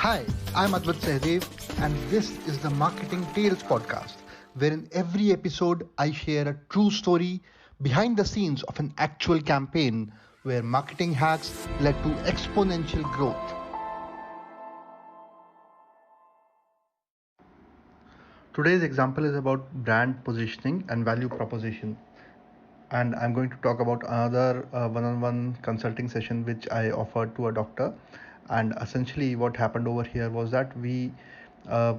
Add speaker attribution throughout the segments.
Speaker 1: Hi, I'm Advait Sehdev, and this is the Marketing Tales podcast, where in every episode I share a true story behind the scenes of an actual campaign where marketing hacks led to exponential growth. Today's example is about brand positioning and value proposition. And I'm going to talk about another one-on-one consulting session which I offered to a doctor. And essentially, what happened over here was that we uh,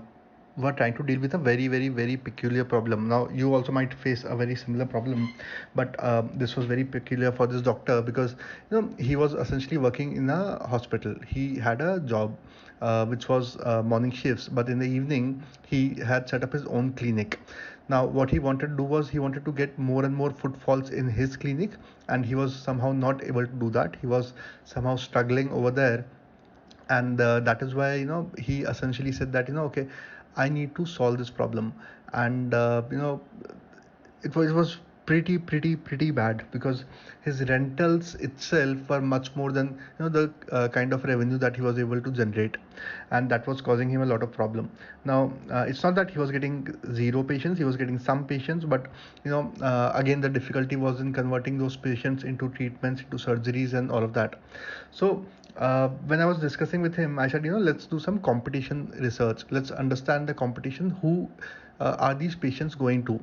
Speaker 1: were trying to deal with a very peculiar problem. Now, you also might face a very similar problem, but this was very peculiar for this doctor because he was essentially working in a hospital. He had a job which was morning shifts, but in the evening he had set up his own clinic. Now, what he wanted to do was he wanted to get more and more footfalls in his clinic, and he was somehow not able to do that. He was somehow struggling over there, and that is why he essentially said that okay, I need to solve this problem. And it was pretty bad because his rentals itself were much more than the kind of revenue that he was able to generate, and that was causing him a lot of problem. Now, it's not that he was getting zero patients, he was getting some patients, but again, the difficulty was in converting those patients into treatments, into surgeries and all of that. So when I was discussing with him, I said, let's do some competition research, let's understand the competition, who are these patients going to.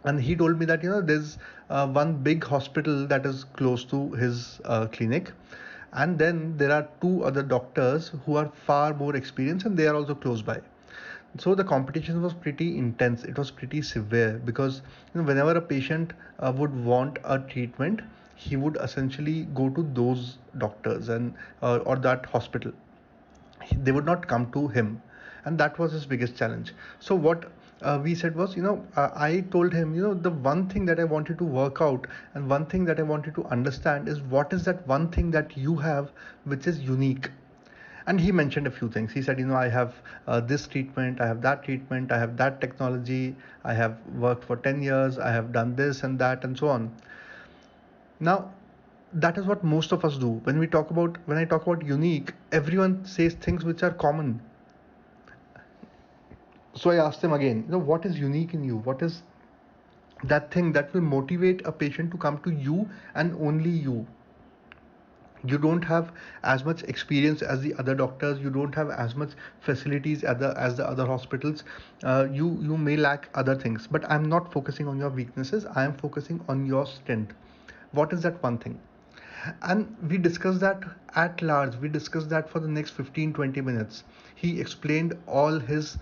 Speaker 1: And he told me that there's one big hospital that is close to his clinic, and then there are two other doctors who are far more experienced and they are also close by. So the competition was pretty intense, it was pretty severe, because whenever a patient would want a treatment, he would essentially go to those doctors and or that hospital. They would not come to him, and that was his biggest challenge. So what we said was, I told him, the one thing that I wanted to work out and one thing that I wanted to understand is what is that one thing that you have which is unique. And he mentioned a few things. He said, I have this treatment, I have that treatment, I have that technology, I have worked for 10 years, I have done this and that and so on. Now, that is what most of us do. When I talk about unique, everyone says things which are common. So I asked him again, what is unique in you? What is that thing that will motivate a patient to come to you and only you? You don't have as much experience as the other doctors, you don't have as much facilities as the other hospitals. You may lack other things, but I'm not focusing on your weaknesses, I am focusing on your strength. What is that one thing? And we discussed that at large, we discussed that for the next 15-20 minutes. He explained all his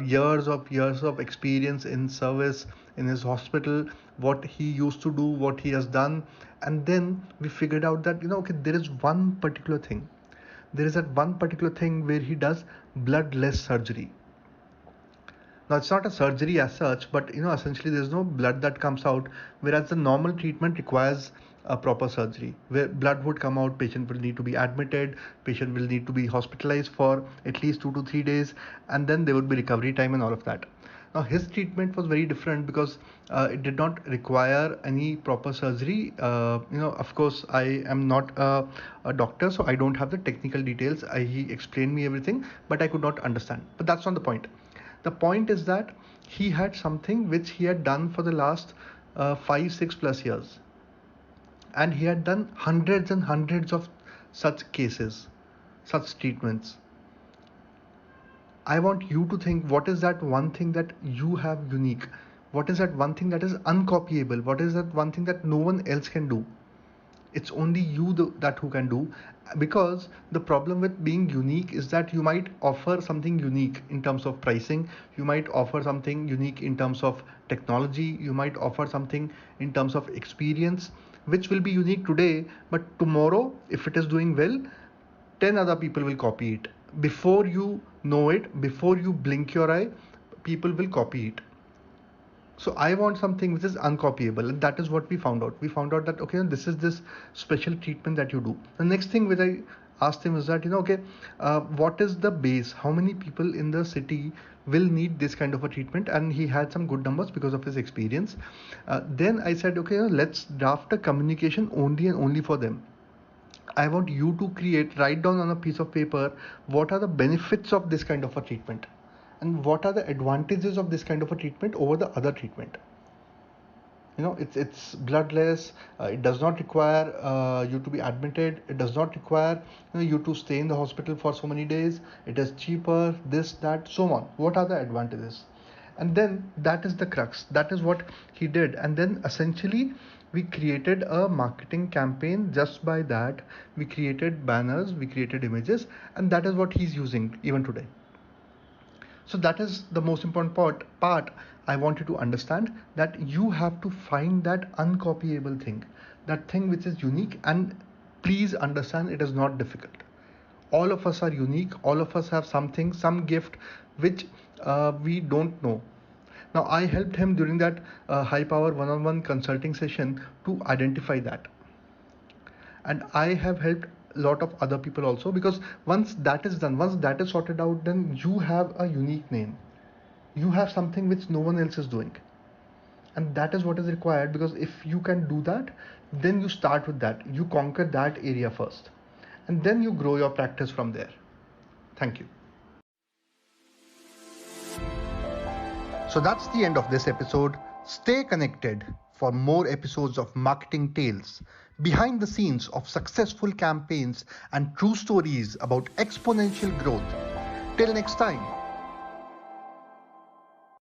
Speaker 1: years of experience in service in his hospital, what he used to do, what he has done. And then we figured out that okay, there is one particular thing, there is that one particular thing where he does bloodless surgery. Now, it's not a surgery as such, but essentially there's no blood that comes out, whereas the normal treatment requires a proper surgery where blood would come out, patient will need to be admitted, patient will need to be hospitalized for at least 2 to 3 days, and then there would be recovery time and all of that. Now, his treatment was very different because it did not require any proper surgery. Of course, I am not a doctor, so I don't have the technical details. He explained me everything, but I could not understand. But that's not the point. The point is that he had something which he had done for the last 5-6 plus years, and he had done hundreds and hundreds of such cases, such treatments. I want you to think, what is that one thing that you have unique? What is that one thing that is uncopyable? What is that one thing that no one else can do? It's only you that who can do. Because the problem with being unique is that you might offer something unique in terms of pricing, you might offer something unique in terms of technology, you might offer something in terms of experience, which will be unique today, but tomorrow, if it is doing well, 10 other people will copy it. Before you know it, before you blink your eye, people will copy it. So I want something which is uncopyable, and that is what we found out. We found out that okay, this special treatment that you do. The next thing which I asked him is that okay, what is the base, how many people in the city will need this kind of a treatment? And he had some good numbers because of his experience. Then I said okay, let's draft a communication only and only for them. I want you to write down on a piece of paper what are the benefits of this kind of a treatment and what are the advantages of this kind of a treatment over the other treatment. It's bloodless. It does not require you to be admitted. It does not require you to stay in the hospital for so many days. It is cheaper, this, that, so on. What are the advantages? And then that is the crux. That is what he did. And then essentially we created a marketing campaign just by that. We created banners, we created images, and that is what he's using even today. So that is the most important part. I want you to understand that you have to find that uncopyable thing, that thing which is unique. And please understand, it is not difficult. All of us are unique. All of us have something, some gift which we don't know. Now I helped him during that high power one-on-one consulting session to identify that, and I have helped a lot of other people also, because once that is done, once that is sorted out, then you have a unique name. You have something which no one else is doing, and that is what is required. Because if you can do that, then you start with that, you conquer that area first, and then you grow your practice from there. Thank you. So that's the end of this episode. Stay connected for more episodes of Marketing Tales, behind the scenes of successful campaigns and true stories about exponential growth. Till next time.